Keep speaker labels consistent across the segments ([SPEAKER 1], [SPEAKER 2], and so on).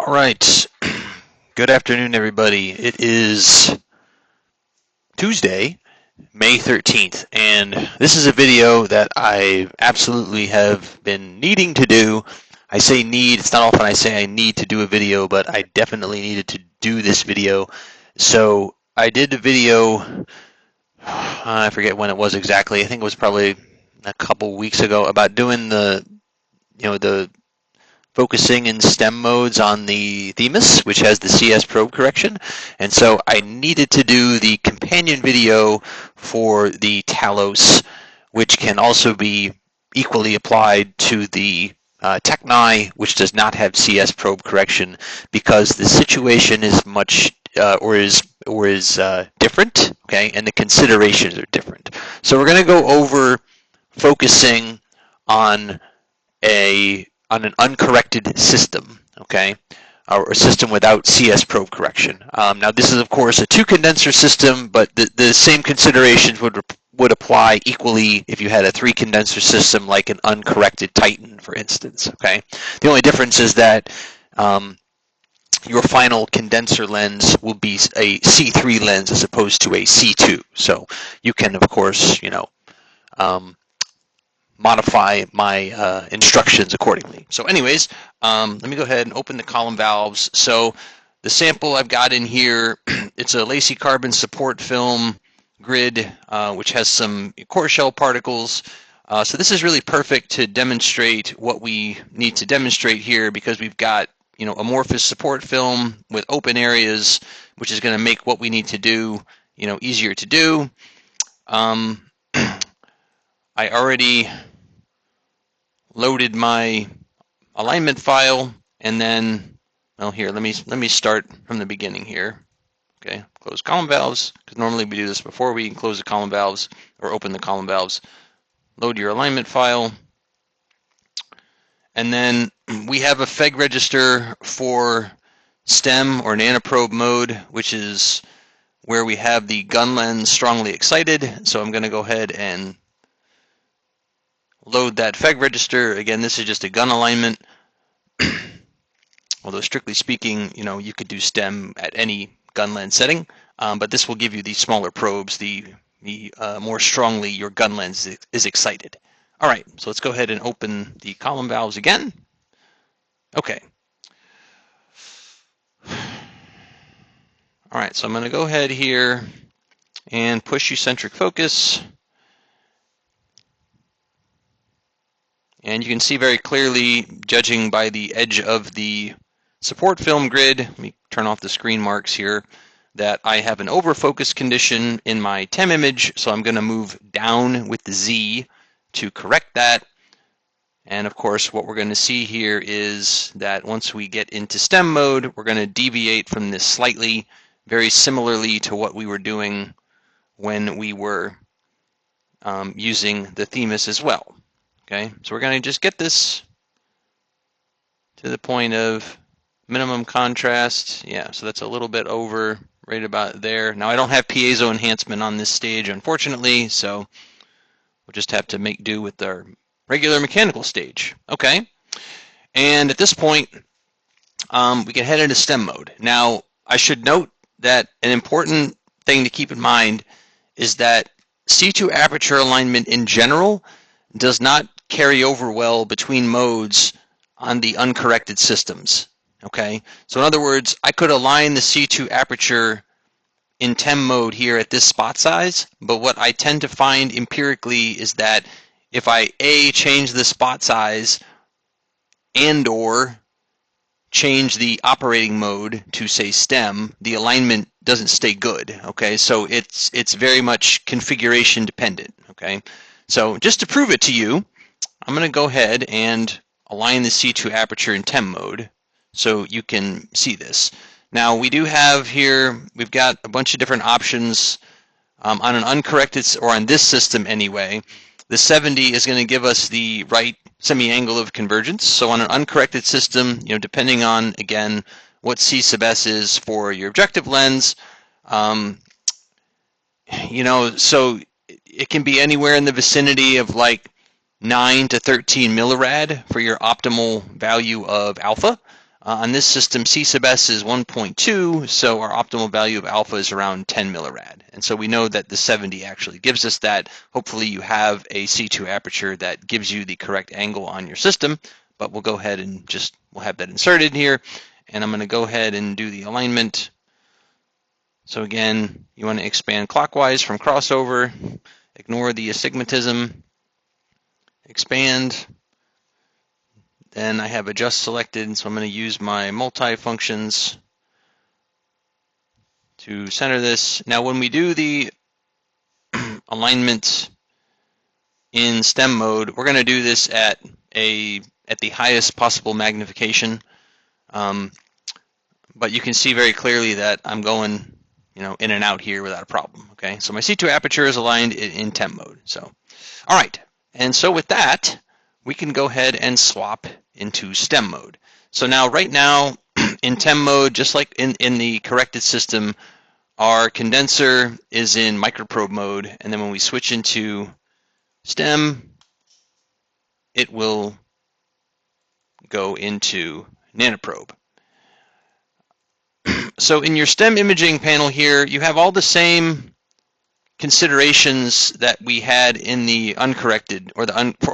[SPEAKER 1] All right. Good afternoon, everybody. It is Tuesday, May 13th, and this is a video that I absolutely have been needing to do. I say need, it's not often I say I need to do a video, but I definitely needed to do this video. So I did a video, I forget when it was exactly, I think it was probably a couple weeks ago, about doing the focusing in STEM modes on the Themis, which has the CS probe correction. And so I needed to do the companion video for the Talos, which can also be equally applied to the Tecnai, which does not have CS probe correction, because the situation is much different, okay, and the considerations are different. So we're going to go over focusing on an uncorrected system, okay, or a system without CS probe correction. Now, this is, of course, a two-condenser system, but the same considerations would apply equally if you had a three-condenser system like an uncorrected Titan, for instance, okay? The only difference is that your final condenser lens will be a C3 lens as opposed to a C2. So you can, of course, modify my instructions accordingly. So anyways, let me go ahead and open the column valves. So the sample I've got in here, it's a lacy carbon support film grid, which has some core shell particles. So this is really perfect to demonstrate what we need to demonstrate here, because we've got amorphous support film with open areas, which is going to make what we need to do easier to do. I already loaded my alignment file, and then, well, here, let me start from the beginning here. Okay, close column valves, because normally we do this before we close the column valves or open the column valves. Load your alignment file, and then we have a FEG register for STEM or nanoprobe mode, which is where we have the gun lens strongly excited. So I'm going to go ahead and load that FEG register. Again, this is just a gun alignment. Although strictly speaking, you could do STEM at any gun lens setting, but this will give you the smaller probes, the more strongly your gun lens is excited. All right, so let's go ahead and open the column valves again. Okay. All right, so I'm going to go ahead here and push eccentric focus. And you can see very clearly, judging by the edge of the support film grid, let me turn off the screen marks here, that I have an overfocus condition in my TEM image, so I'm going to move down with the Z to correct that. And of course, what we're going to see here is that once we get into STEM mode, we're going to deviate from this slightly, very similarly to what we were doing when we were using the Themis as well. Okay, so we're going to just get this to the point of minimum contrast. Yeah, so that's a little bit over, right about there. Now, I don't have piezo enhancement on this stage, unfortunately, so we'll just have to make do with our regular mechanical stage. Okay, and at this point, we can head into STEM mode. Now, I should note that an important thing to keep in mind is that C2 aperture alignment in general does not carry over well between modes on the uncorrected systems. Okay, so in other words, I could align the C2 aperture in TEM mode here at this spot size, but what I tend to find empirically is that if I change the spot size and or change the operating mode to, say, STEM, the alignment doesn't stay good. Okay, so it's very much configuration dependent. Okay, so just to prove it to you, I'm going to go ahead and align the C2 aperture in TEM mode so you can see this. Now, we do have here, we've got a bunch of different options on an uncorrected, or on this system anyway. The 70 is going to give us the right semi-angle of convergence. So on an uncorrected system, depending on, again, what C sub S is for your objective lens, so it can be anywhere in the vicinity of like 9 to 13 millirad for your optimal value of alpha. On this system, C sub S is 1.2, so our optimal value of alpha is around 10 millirad. And so we know that the 70 actually gives us that. Hopefully you have a C2 aperture that gives you the correct angle on your system, but we'll go ahead and we'll have that inserted here. And I'm going to go ahead and do the alignment. So again, you want to expand clockwise from crossover, ignore the astigmatism, expand. Then I have adjust selected, so I'm going to use my multi-functions to center this. Now when we do the alignment in stem mode, we're going to do this at the highest possible magnification. But you can see very clearly that I'm going in and out here without a problem. Okay, so my C2 aperture is aligned in temp mode. So, all right, and so with that, we can go ahead and swap into stem mode. So now, right now, in temp mode, just like in the corrected system, our condenser is in microprobe mode, and then when we switch into stem, it will go into nanoprobe. So in your stem imaging panel here, you have all the same considerations that we had in the uncorrected or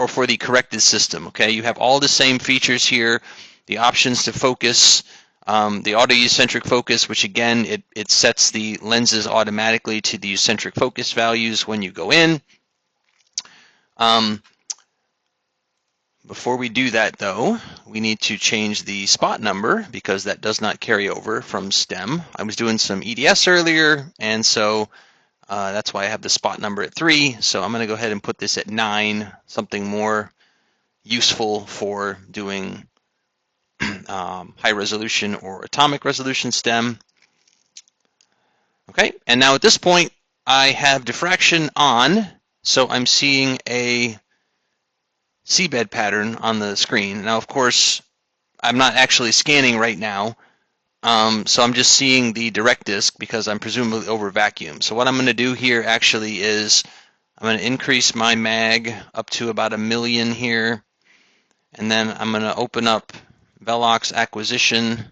[SPEAKER 1] for the corrected system. Okay, you have all the same features here, the options to focus, the auto-eccentric focus, which again it sets the lenses automatically to the eccentric focus values when you go in. Before we do that, though, we need to change the spot number because that does not carry over from stem. I was doing some EDS earlier, and so that's why I have the spot number at 3. So I'm going to go ahead and put this at 9, something more useful for doing high resolution or atomic resolution stem. Okay, and now at this point, I have diffraction on, so I'm seeing a seabed pattern on the screen. Now, of course, I'm not actually scanning right now, so I'm just seeing the direct disk because I'm presumably over vacuum. So what I'm going to do here actually is I'm going to increase my mag up to about 1 million here, and then I'm going to open up Velox acquisition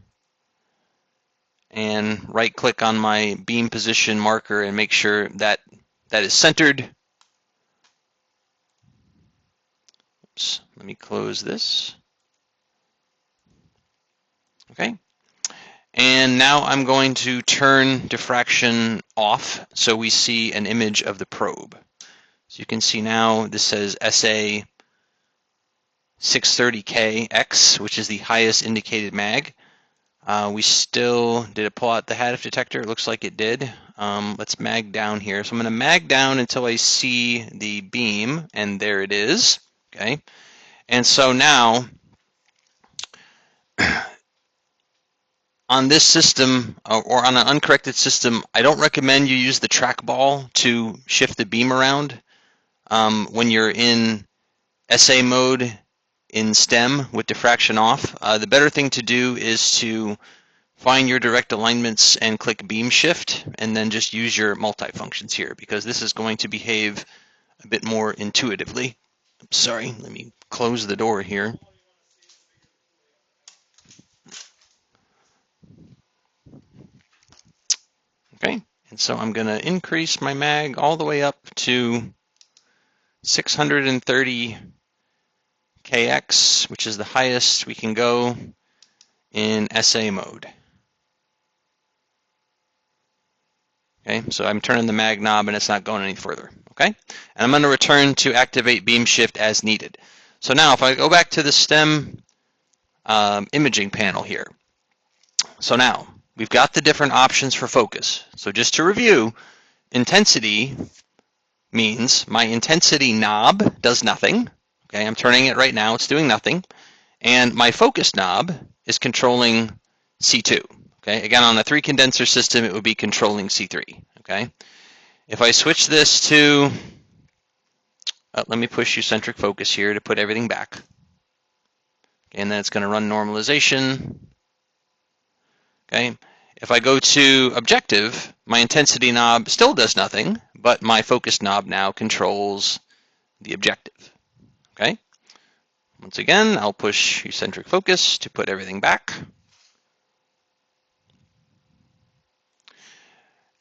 [SPEAKER 1] and right-click on my beam position marker and make sure that that is centered. Oops, let me close this. Okay. And now I'm going to turn diffraction off so we see an image of the probe. So you can see now this says SA 630KX, which is the highest indicated mag. We still, did it pull out the HADF detector? It looks like it did. Let's mag down here. So I'm going to mag down until I see the beam, and there it is. Okay. And so now, on this system, or on an uncorrected system, I don't recommend you use the trackball to shift the beam around when you're in SA mode in stem with diffraction off. The better thing to do is to find your direct alignments and click beam shift, and then just use your multi-functions here, because this is going to behave a bit more intuitively. Sorry, let me close the door here. Okay, and so I'm going to increase my mag all the way up to 630 KX, which is the highest we can go in SA mode. Okay, so I'm turning the mag knob and it's not going any further. Okay, and I'm going to return to activate beam shift as needed. So now if I go back to the stem imaging panel here, so now we've got the different options for focus. So just to review, intensity means my intensity knob does nothing. Okay, I'm turning it right now, it's doing nothing. And my focus knob is controlling C2. Okay, again, on a 3 condenser system, it would be controlling C3. Okay, if I switch this to, let me push eccentric focus here to put everything back. Okay, and then it's going to run normalization. Okay, if I go to objective, my intensity knob still does nothing, but my focus knob now controls the objective. Okay, once again, I'll push eccentric focus to put everything back.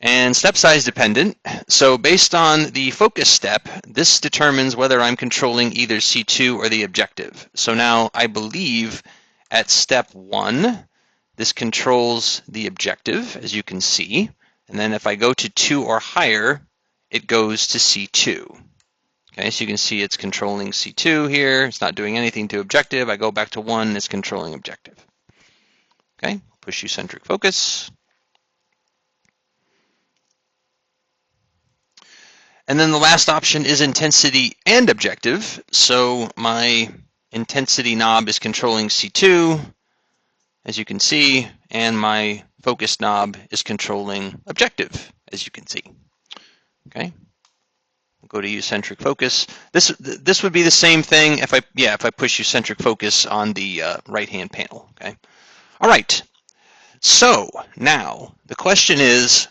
[SPEAKER 1] And step size dependent. So based on the focus step, this determines whether I'm controlling either C2 or the objective. So now I believe at step 1, this controls the objective, as you can see. And then if I go to 2 or higher, it goes to C2. Okay, so you can see it's controlling C2 here. It's not doing anything to objective. I go back to 1, it's controlling objective. Okay, push eccentric focus. And then the last option is intensity and objective. So my intensity knob is controlling C2, as you can see, and my focus knob is controlling objective, as you can see. Okay. Go to eccentric focus. This would be the same thing if I push eccentric focus on the right-hand panel. Okay. All right. So now the question is,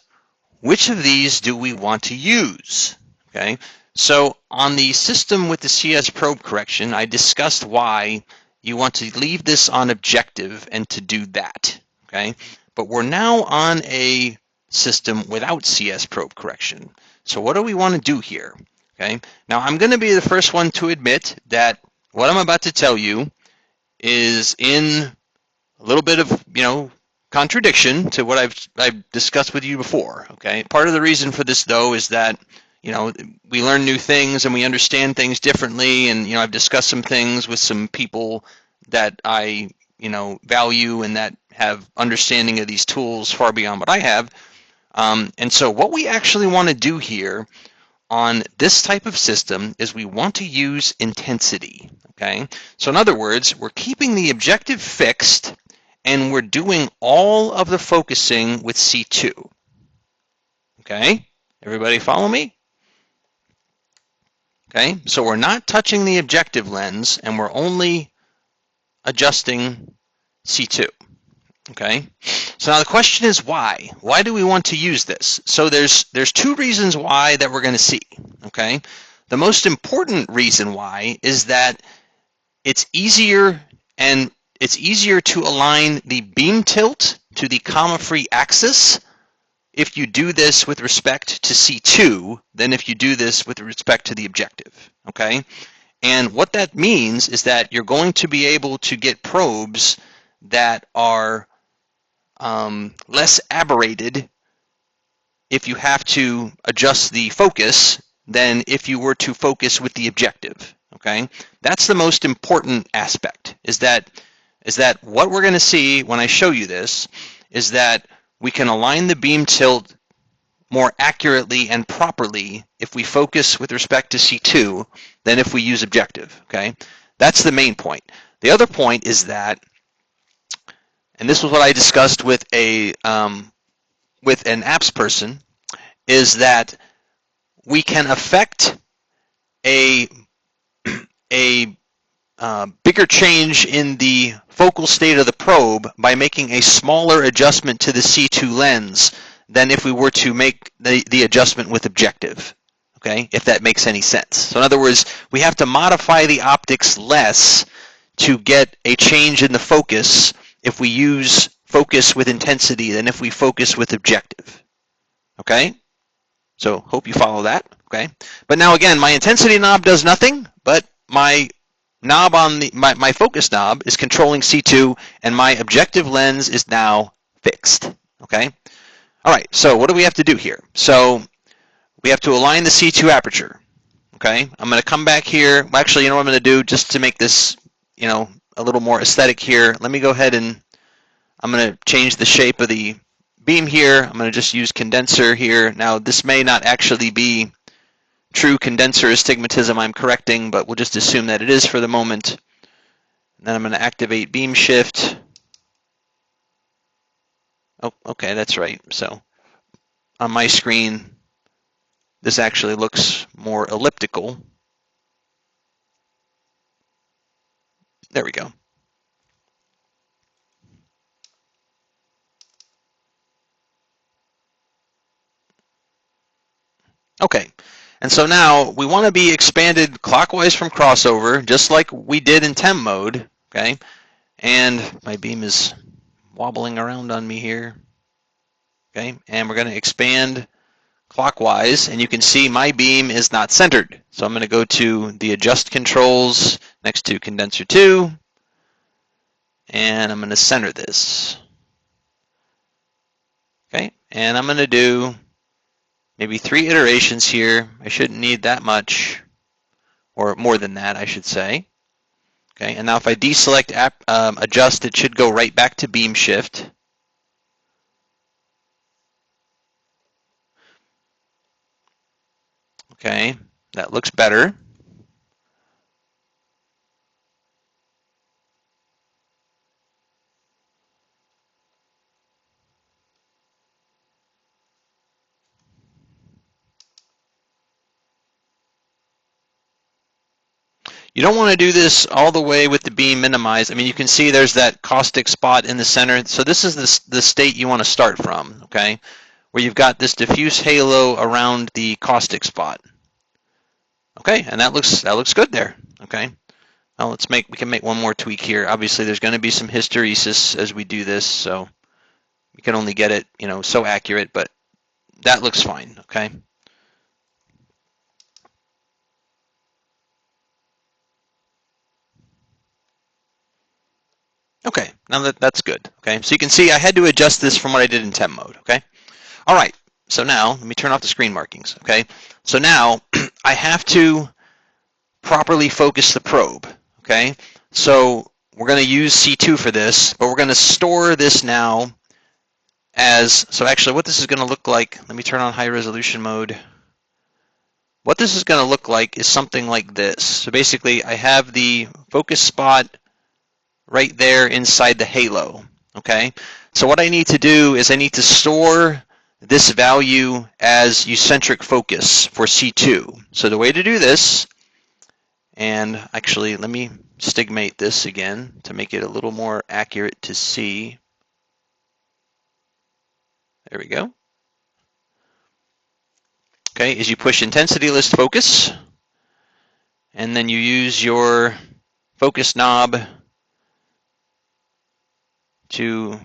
[SPEAKER 1] which of these do we want to use? Okay. So on the system with the CS probe correction, I discussed why you want to leave this on objective and to do that. Okay. But we're now on a system without CS probe correction. So what do we want to do here? Okay. Now I'm going to be the first one to admit that what I'm about to tell you is in a little bit of, contradiction to what I've discussed with you before. Okay. Part of the reason for this though is that, we learn new things and we understand things differently, and I've discussed some things with some people that I value and that have understanding of these tools far beyond what I have. And so what we actually want to do here on this type of system is we want to use intensity. Okay, so in other words, we're keeping the objective fixed and we're doing all of the focusing with C2. Okay, everybody follow me? Okay, so we're not touching the objective lens and we're only adjusting C2. Okay, so now the question is why? Why do we want to use this? So there's two reasons why that we're going to see. Okay, the most important reason why is that it's easier to align the beam tilt to the comma-free axis if you do this with respect to C2 than if you do this with respect to the objective. Okay, and what that means is that you're going to be able to get probes that are less aberrated if you have to adjust the focus than if you were to focus with the objective. Okay, that's the most important aspect. Is that what we're going to see when I show you this is that we can align the beam tilt more accurately and properly if we focus with respect to C2 than if we use objective. Okay, that's the main point. The other point is that, and this was what I discussed with an apps person, is that we can affect a bigger change in the focal state of the probe by making a smaller adjustment to the C2 lens than if we were to make the adjustment with objective. Okay, if that makes any sense. So in other words, we have to modify the optics less to get a change in the focus if we use focus with intensity than if we focus with objective. Okay? So hope you follow that. Okay? But now again, my intensity knob does nothing, but my knob on my focus knob is controlling C2 and my objective lens is now fixed. Okay? All right, so what do we have to do here? So we have to align the C2 aperture. Okay? I'm going to come back here. Well, actually, you know what I'm going to do just to make this, a little more aesthetic here. Let me go ahead and I'm going to change the shape of the beam here. I'm going to just use condenser here. Now, this may not actually be true condenser astigmatism I'm correcting, but we'll just assume that it is for the moment. And then I'm going to activate beam shift. Oh, okay, that's right. So on my screen, this actually looks more elliptical. There we go. Okay, and so now we want to be expanded clockwise from crossover, just like we did in temp mode, okay? And my beam is wobbling around on me here. Okay, and we're going to expand clockwise, and you can see my beam is not centered. So I'm going to go to the adjust controls next to condenser 2, and I'm going to center this. Okay, and I'm going to do maybe 3 iterations here. I shouldn't need that much, or more than that, I should say. Okay, and now if I deselect adjust, it should go right back to beam shift. Okay, that looks better. You don't want to do this all the way with the beam minimized. I mean, you can see there's that caustic spot in the center. So this is the state you want to start from, okay? Where you've got this diffuse halo around the caustic spot. Okay, and that looks good there, okay? Now we can make one more tweak here. Obviously, there's going to be some hysteresis as we do this, so we can only get it, so accurate, but that looks fine, okay? Okay, now that's good, okay? So you can see I had to adjust this from what I did in temp mode, okay? All right, so now let me turn off the screen markings, okay? So now I have to properly focus the probe, okay? So we're going to use C2 for this, but we're going to store this now as, so actually what this is going to look like, let me turn on high resolution mode. What this is going to look like is something like this. So basically I have the focus spot right there inside the halo, okay? So what I need to do is I need to store this value as eccentric focus for C2. So the way to do this, and actually let me stigmate this again to make it a little more accurate to see. There we go. Okay, is you push intensity list focus, and then you use your focus knob to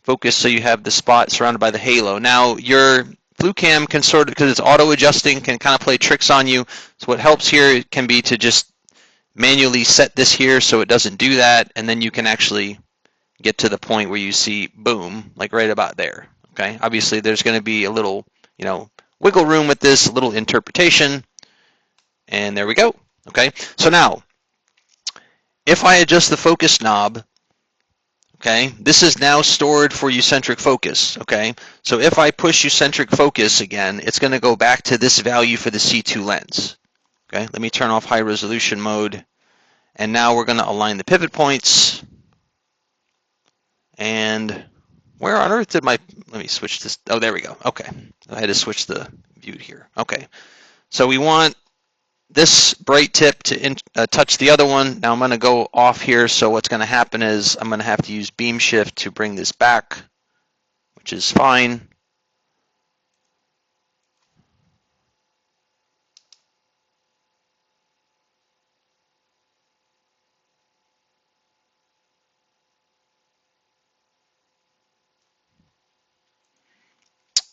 [SPEAKER 1] focus so you have the spot surrounded by the halo. Now your FluCam can sort of, because it's auto adjusting, can kind of play tricks on you. So what helps here can be to just manually set this here so it doesn't do that, and then you can actually get to the point where you see boom, like right about there. Okay, obviously there's going to be a little, wiggle room with this, a little interpretation, and there we go. Okay, so now if I adjust the focus knob, okay, this is now stored for eccentric focus, okay? So if I push eccentric focus again, it's going to go back to this value for the C2 lens. Okay, let me turn off high resolution mode, and now we're going to align the pivot points. And where on earth did let me switch this, oh, there we go, okay. I had to switch the view here, okay. So we want this bright tip to touch the other one. Now I'm going to go off here, so what's going to happen is I'm going to have to use beam shift to bring this back, which is fine.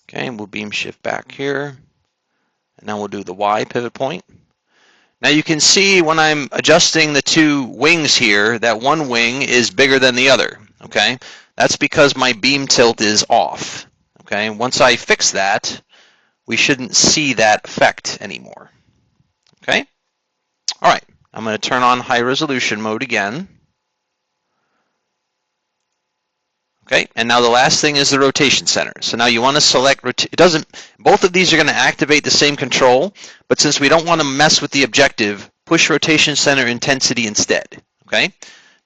[SPEAKER 1] Okay, we'll beam shift back here, and now we'll do the Y pivot point. Now you can see when I'm adjusting the 2 wings here, that one wing is bigger than the other, okay? That's because my beam tilt is off, okay? Once I fix that, we shouldn't see that effect anymore, okay? All right, I'm going to turn on high resolution mode again. Okay, and now the last thing is the rotation center. So now you want to select, both of these are going to activate the same control, but since we don't want to mess with the objective, push rotation center intensity instead. Okay,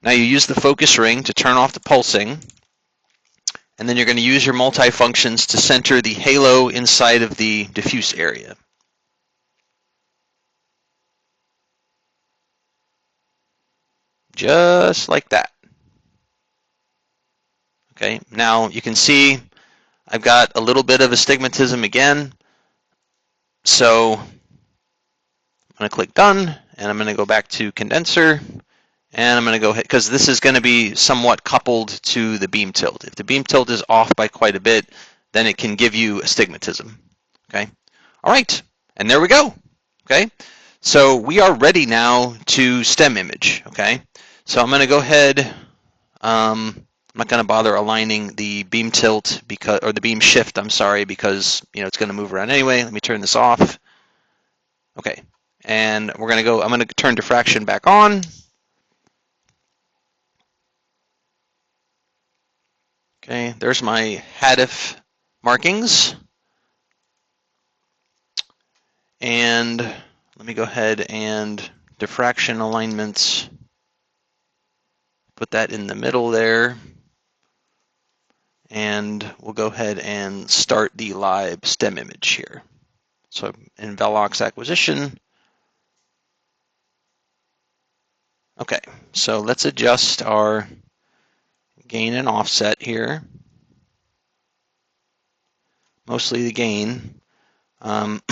[SPEAKER 1] now you use the focus ring to turn off the pulsing, and then you're going to use your multifunctions to center the halo inside of the diffuse area. Just like that. Okay, now you can see I've got a little bit of astigmatism again. So I'm going to click done, and I'm going to go back to condenser, And I'm going to go ahead, because this is going to be somewhat coupled to the beam tilt. If the beam tilt is off by quite a bit, then it can give you astigmatism. Okay. All right. And there we go. Okay. So we are ready now to stem image. Okay. So I'm going to go ahead. I'm not going to bother aligning the beam tilt or the beam shift. I'm sorry, because it's going to move around anyway. Let me turn this off. Okay. And we're going to go. I'm going to turn diffraction back on. Okay, there's my HADF markings. And let me go ahead and diffraction alignments, put that in the middle there. And we'll go ahead and start the live stem image here. So in Velox acquisition. Okay, so let's adjust our gain and offset here. Mostly the gain.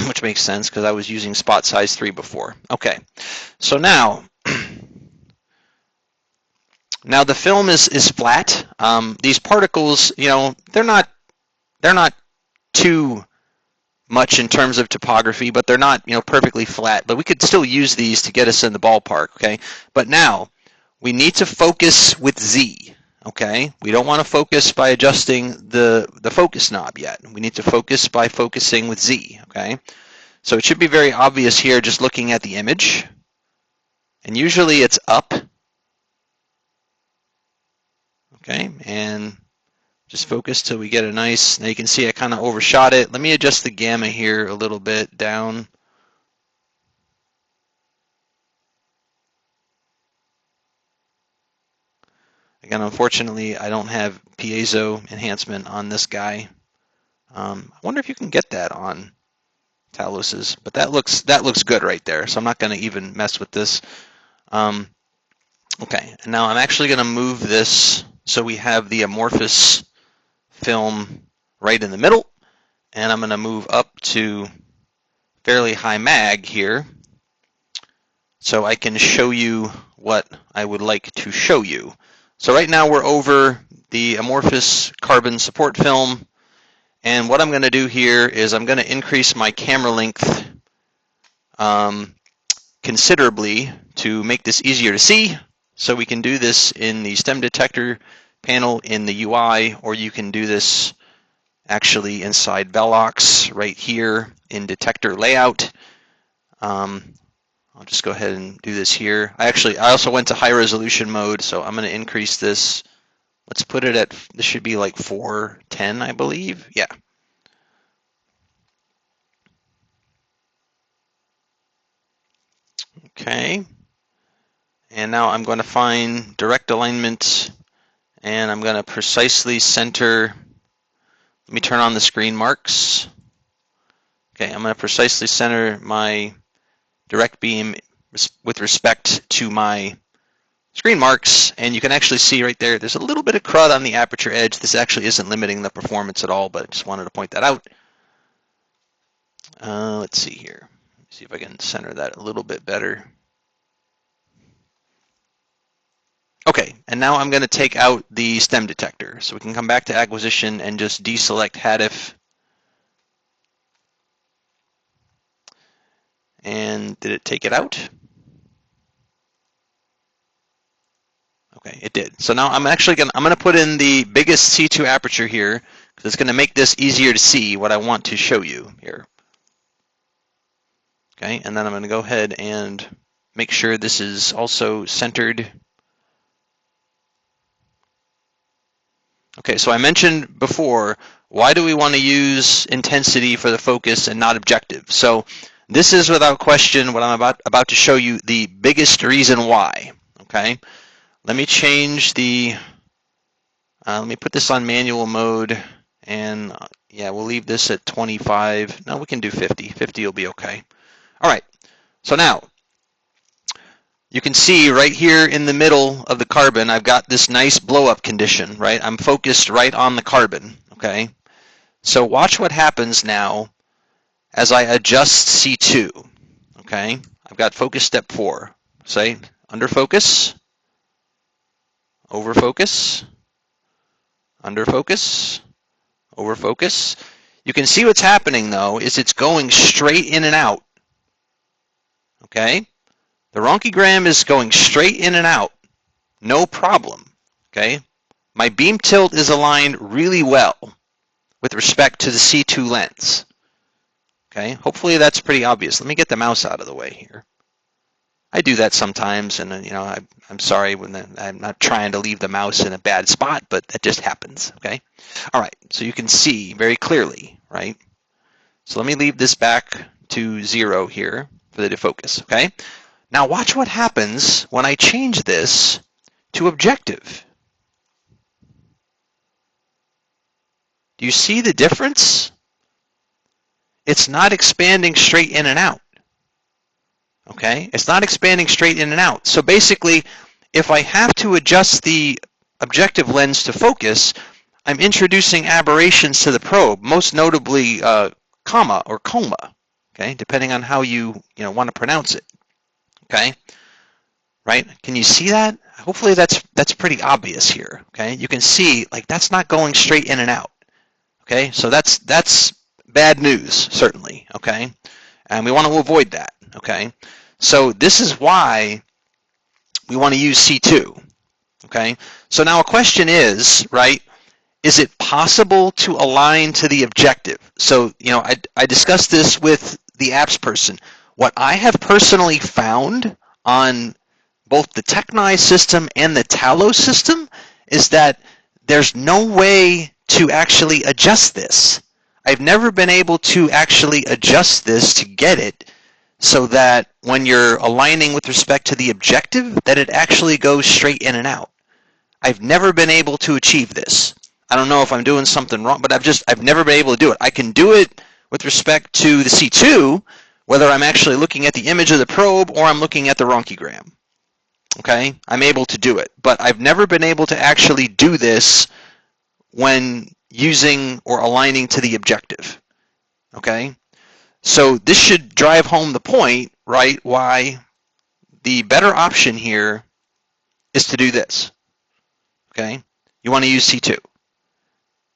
[SPEAKER 1] Which makes sense because I was using spot size 3 before. Okay, so now the film is flat. These particles, they're not too much in terms of topography, but they're not perfectly flat. But we could still use these to get us in the ballpark. Okay, but now we need to focus with Z. Okay, we don't want to focus by adjusting the focus knob yet. We need to focus by focusing with Z. Okay, so it should be very obvious here just looking at the image, and usually it's up. Okay, and just focus till we get a nice. Now you can see I kind of overshot it. Let me adjust the gamma here a little bit down. Again, unfortunately, I don't have piezo enhancement on this guy. I wonder if you can get that on Talos's, but that looks good right there. So I'm not going to even mess with this. Okay, and now I'm actually going to move this so we have the amorphous film right in the middle, and I'm going to move up to fairly high mag here so I can show you what I would like to show you. So right now we're over the amorphous carbon support film, and what I'm going to do here is I'm going to increase my camera length considerably to make this easier to see. So we can do this in the stem detector panel in the UI, or you can do this actually inside Velox right here in detector layout. I'll just go ahead and do this here. I also went to high resolution mode, so I'm going to increase this. Let's put it at, this should be like 410, I believe. Yeah. Okay. And now I'm going to find direct alignment, and I'm going to precisely center. Let me turn on the screen marks. Okay, I'm going to precisely center my direct beam with respect to my screen marks, and you can actually see right there, there's a little bit of crud on the aperture edge. This actually isn't limiting the performance at all, but I just wanted to point that out. Let's see here. Let's see if I can center that a little bit better. Okay, and now I'm going to take out the stem detector. So we can come back to acquisition and just deselect HADF. And did it take it out? Okay, it did. So now I'm actually going to put in the biggest C2 aperture here, because it's going to make this easier to see what I want to show you here. Okay, and then I'm going to go ahead and make sure this is also centered. Okay, so I mentioned before, why do we want to use intensity for the focus and not objective? So this is without question what I'm about to show you, the biggest reason why. Okay, let me change the, let me put this on manual mode, and yeah, we'll leave this at 25. No, we can do 50. 50 will be okay. All right, so now you can see right here in the middle of the carbon, I've got this nice blow-up condition, right? I'm focused right on the carbon, okay? So watch what happens now as I adjust C2, okay? I've got focus step 4. Say, under focus, over focus, under focus, over focus. You can see what's happening though is it's going straight in and out. Okay? The ronchigram is going straight in and out. No problem. Okay? My beam tilt is aligned really well with respect to the C2 lens. Okay? Hopefully that's pretty obvious. Let me get the mouse out of the way here. I do that sometimes, and I'm sorry when I'm not trying to leave the mouse in a bad spot, but that just happens. Okay? All right. So you can see very clearly, right? So let me leave this back to 0 here for the defocus. Okay? Now watch what happens when I change this to objective. Do you see the difference? It's not expanding straight in and out. Okay? It's not expanding straight in and out. So basically, if I have to adjust the objective lens to focus, I'm introducing aberrations to the probe, most notably comma or coma, okay, depending on how you want to pronounce it. Okay? Right? Can you see that? Hopefully that's pretty obvious here. Okay? You can see like that's not going straight in and out. Okay? So that's bad news, certainly. Okay? And we want to avoid that. Okay? So this is why we want to use C2. Okay? So now a question is, right, is it possible to align to the objective? So, I discussed this with the apps person. What I have personally found on both the Tecnai system and the Talos system is that there's no way to actually adjust this. I've never been able to actually adjust this to get it so that when you're aligning with respect to the objective, that it actually goes straight in and out. I've never been able to achieve this. I don't know if I'm doing something wrong, but I've never been able to do it. I can do it with respect to the C2, whether I'm actually looking at the image of the probe or I'm looking at the ronchigram. Okay? I'm able to do it, but I've never been able to actually do this when using or aligning to the objective. Okay? So this should drive home the point, right, why the better option here is to do this. Okay? You want to use C2.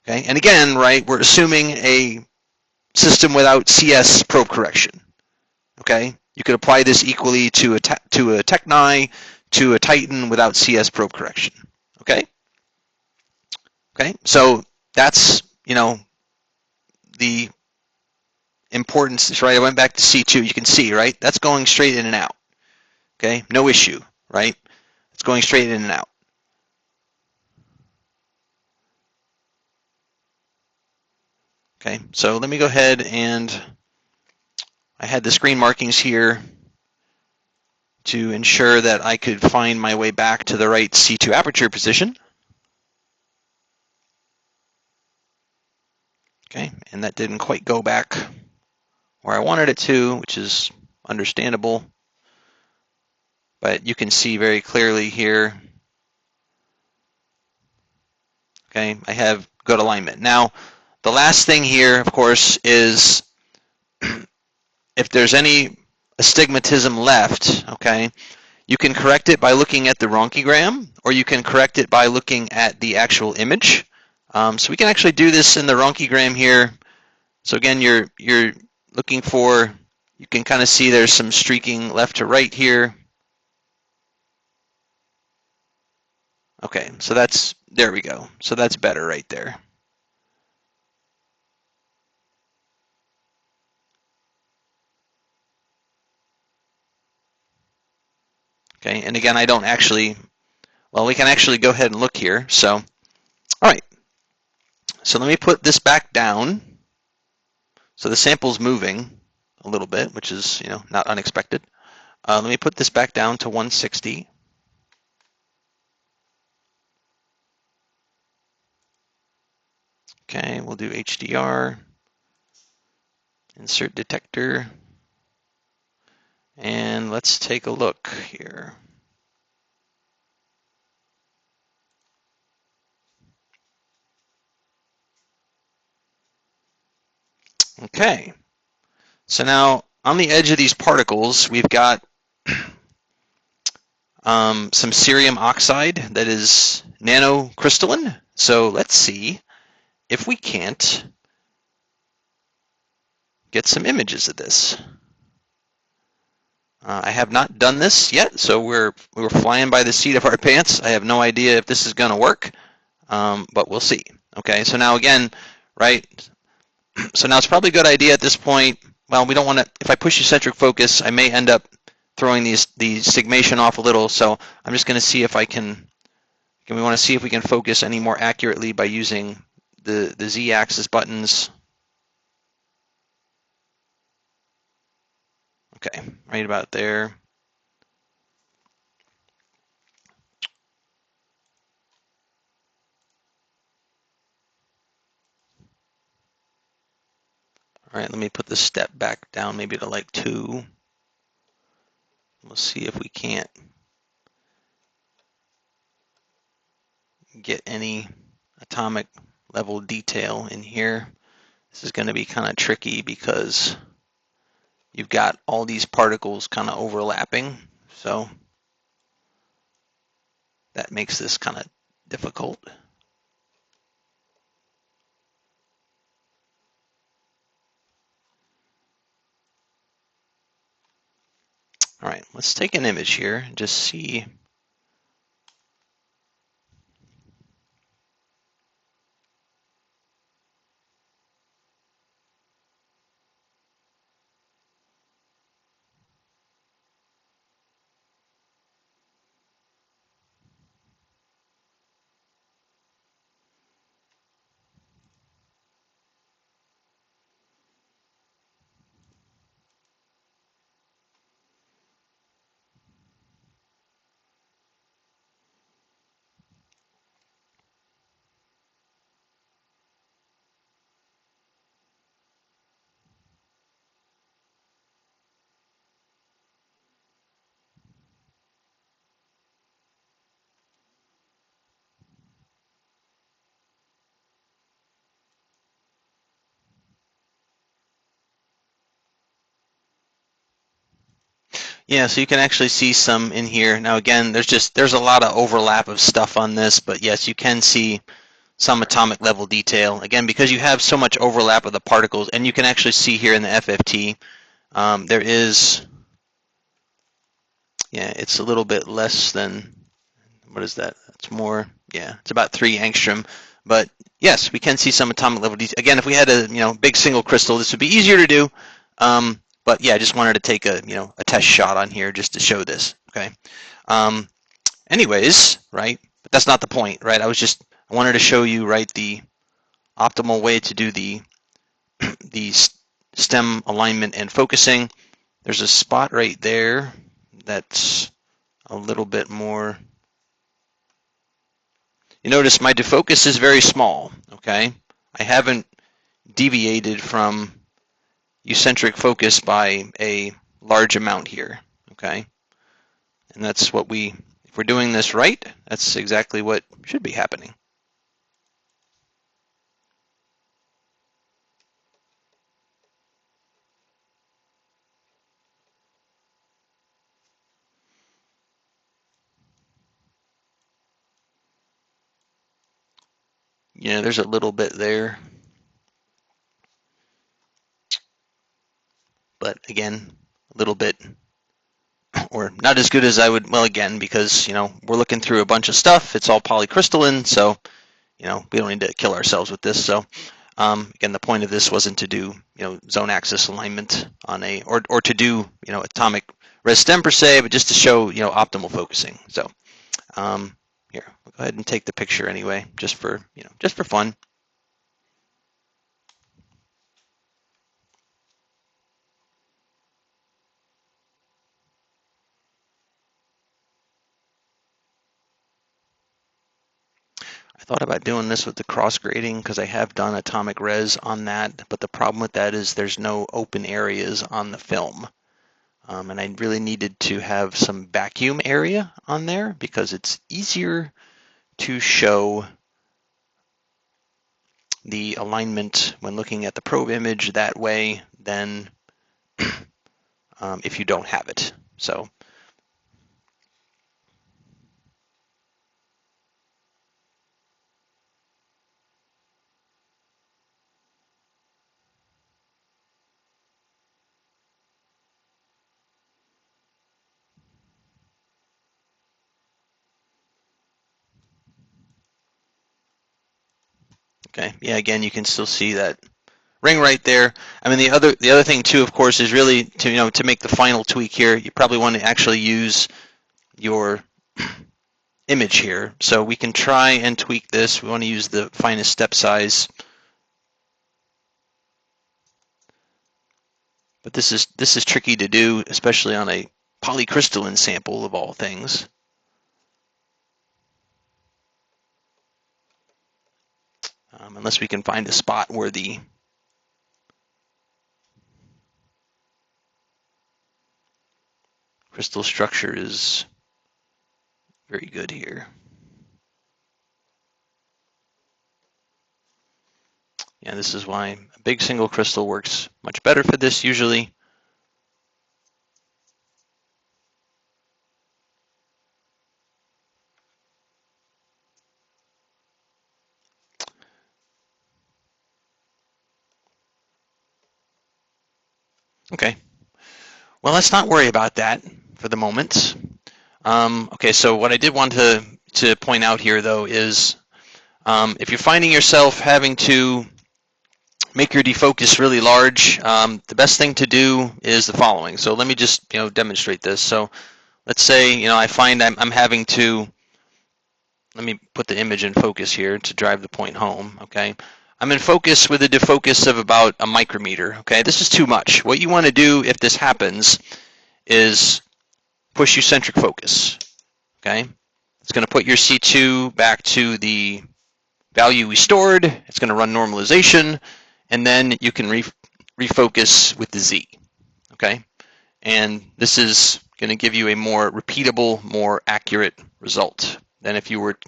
[SPEAKER 1] Okay? And again, right, we're assuming a system without CS probe correction. Okay? You could apply this equally to a Tecnai, to a Titan without CS probe correction. Okay? Okay? So that's, the importance, right? I went back to C2. You can see, right? That's going straight in and out. Okay? No issue, right? It's going straight in and out. Okay, so let me go ahead and I had the screen markings here to ensure that I could find my way back to the right C2 aperture position. Okay, and that didn't quite go back where I wanted it to, which is understandable. But you can see very clearly here, okay, I have good alignment. Now, the last thing here, of course, is if there's any astigmatism left, okay, you can correct it by looking at the ronchigram, or you can correct it by looking at the actual image. So we can actually do this in the ronchigram here. So again, you're looking for, you can kind of see there's some streaking left to right here. Okay, so there we go. So that's better right there. Okay, and again, I don't actually, well, we can actually go ahead and look here. So, all right. So let me put this back down. So the sample's moving a little bit, which is, not unexpected. Let me put this back down to 160. Okay, we'll do HDR, insert detector, and let's take a look here. Okay, so now on the edge of these particles, we've got some cerium oxide that is nanocrystalline. So let's see if we can't get some images of this. I have not done this yet, so we're flying by the seat of our pants. I have no idea if this is going to work, but we'll see. Okay, so now again, right? So now it's probably a good idea at this point. Well, we don't want to. If I push eccentric focus, I may end up throwing the stigmation off a little. So I'm just going to see if I can. We want to see if we can focus any more accurately by using the Z-axis buttons. Okay, right about there. All right, let me put the step back down maybe to like 2. We'll see if we can't get any atomic level detail in here. This is going to be kind of tricky because you've got all these particles kind of overlapping, so that makes this kind of difficult. All right, let's take an image here and just see. Yeah, so you can actually see some in here. Now again, there's a lot of overlap of stuff on this, but yes, you can see some atomic level detail. Again, because you have so much overlap of the particles, and you can actually see here in the FFT, there is, yeah, it's a little bit less than, what is that? It's more, yeah, it's about 3 angstrom. But yes, we can see some atomic level detail. Again, if we had a big single crystal, this would be easier to do. But yeah, I just wanted to take a test shot on here just to show this. Okay. Anyways, right? But that's not the point, right? I wanted to show you, right, the optimal way to do the stem alignment and focusing. There's a spot right there that's a little bit more. You notice my defocus is very small, okay? I haven't deviated from eccentric focus by a large amount here, okay? And that's what if we're doing this right, that's exactly what should be happening. There's a little bit there. But again, a little bit, or not as good as I would, well, again, because, we're looking through a bunch of stuff. It's all polycrystalline, so, we don't need to kill ourselves with this. So, again, the point of this wasn't to do, zone axis alignment on or to do, atomic res stem per se, but just to show, optimal focusing. So, here, we'll go ahead and take the picture anyway, just for fun. I thought about doing this with the cross grading because I have done atomic res on that, but the problem with that is there's no open areas on the film. And I really needed to have some vacuum area on there because it's easier to show the alignment when looking at the probe image that way than if you don't have it. So Okay, yeah, again, you can still see that ring right there. I mean, the other thing too, of course, is really to make the final tweak here. You probably want to actually use your image here. So we can try and tweak this. We want to use the finest step size. But this is tricky to do, especially on a polycrystalline sample of all things. Unless we can find a spot where the crystal structure is very good here. Yeah, this is why a big single crystal works much better for this usually. Okay, well, let's not worry about that for the moment. Okay, so what I did want to point out here, though, is if you're finding yourself having to make your defocus really large, the best thing to do is the following. So let me just demonstrate this. So let's say I find I'm having to, let me put the image in focus here to drive the point home. Okay, I'm in focus with a defocus of about a micrometer. Okay, this is too much. What you want to do if this happens is push eccentric focus. Okay, it's going to put your C2 back to the value we stored. It's going to run normalization, and then you can refocus with the Z. Okay, and this is going to give you a more repeatable, more accurate result than if you were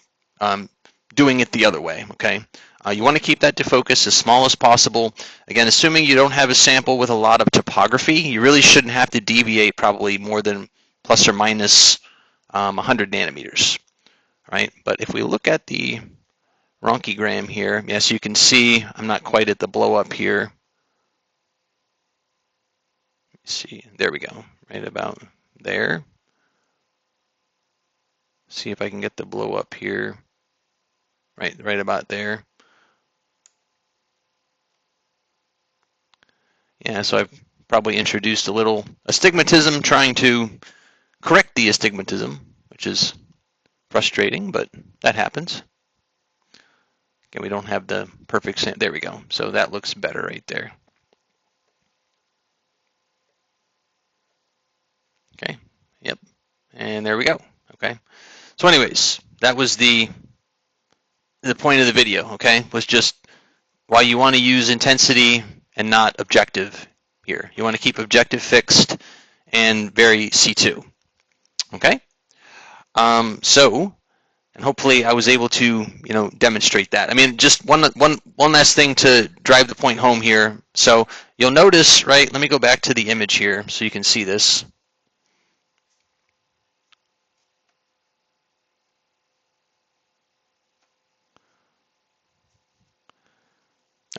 [SPEAKER 1] doing it the other way. Okay, you want to keep that defocus as small as possible. Again, assuming you don't have a sample with a lot of topography, you really shouldn't have to deviate probably more than plus or minus 100 nanometers. Right, but if we look at the ronchigram here, yes, you can see I'm not quite at the blow up here. Let's see, there we go, right about there. See if I can get the blow up here, right about there. Yeah, so I've probably introduced a little astigmatism, trying to correct the astigmatism, which is frustrating, but that happens. Again, we don't have the perfect, there we go. So that looks better right there. Okay, yep, and there we go. Okay, so anyways, that was the point of the video. Okay, was just why you want to use intensity and not objective here. You want to keep objective fixed and vary C2. Okay, and hopefully I was able to demonstrate that. I mean, just one last thing to drive the point home here. So you'll notice, right? Let me go back to the image here so you can see this.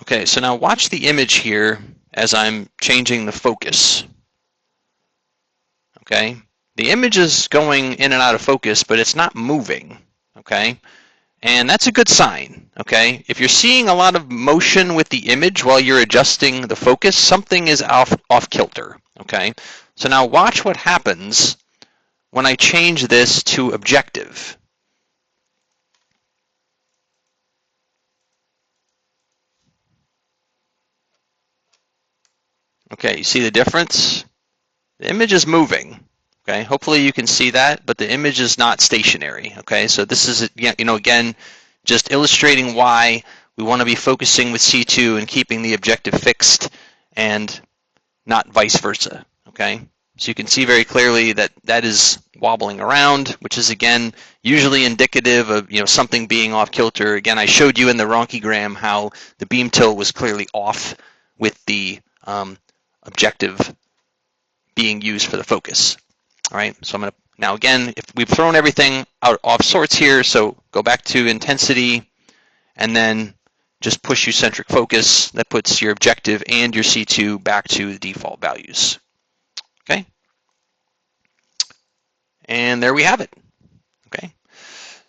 [SPEAKER 1] Okay, so now watch the image here as I'm changing the focus. Okay, the image is going in and out of focus, but it's not moving. Okay, and that's a good sign. Okay, if you're seeing a lot of motion with the image while you're adjusting the focus, something is off kilter. Okay, so now watch what happens when I change this to objective. Okay, you see the difference? The image is moving. Okay, hopefully you can see that, but the image is not stationary. Okay, so this is again just illustrating why we want to be focusing with C2 and keeping the objective fixed and not vice versa. Okay, so you can see very clearly that that is wobbling around, which is again usually indicative of something being off kilter. Again, I showed you in the ronchigram how the beam tilt was clearly off with the objective being used for the focus. All right, so I'm going to, now again, if we've thrown everything out off sorts here, so go back to intensity and then just push eccentric focus. That puts your objective and your C2 back to the default values. Okay, and there we have it. Okay,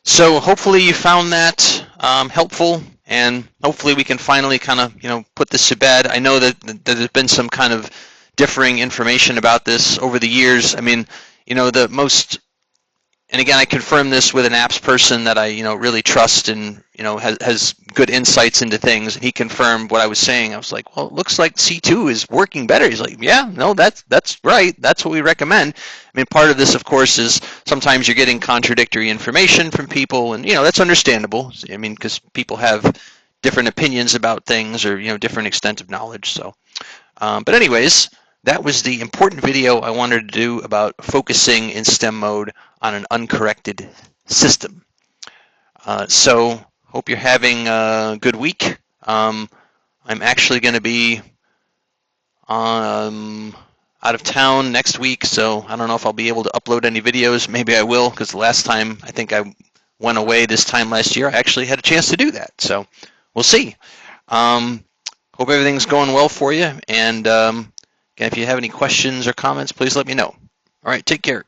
[SPEAKER 1] so hopefully you found that helpful, and hopefully we can finally kind of put this to bed. I know that there's been some kind of differing information about this over the years. I mean, the most, and again, I confirm this with an apps person that I really trust and has good insights into things. And he confirmed what I was saying. I was like, well, it looks like C2 is working better. He's like, yeah, no, that's right. That's what we recommend. I mean, part of this, of course, is sometimes you're getting contradictory information from people, and that's understandable. I mean, because people have different opinions about things or different extent of knowledge. So, but anyways, that was the important video I wanted to do about focusing in STEM mode on an uncorrected system. So hope you're having a good week. I'm actually going to be out of town next week, so I don't know if I'll be able to upload any videos. Maybe I will, because the last time I think I went away this time last year, I actually had a chance to do that. So we'll see. Hope everything's going well for you, and again, if you have any questions or comments, please let me know. All right, take care.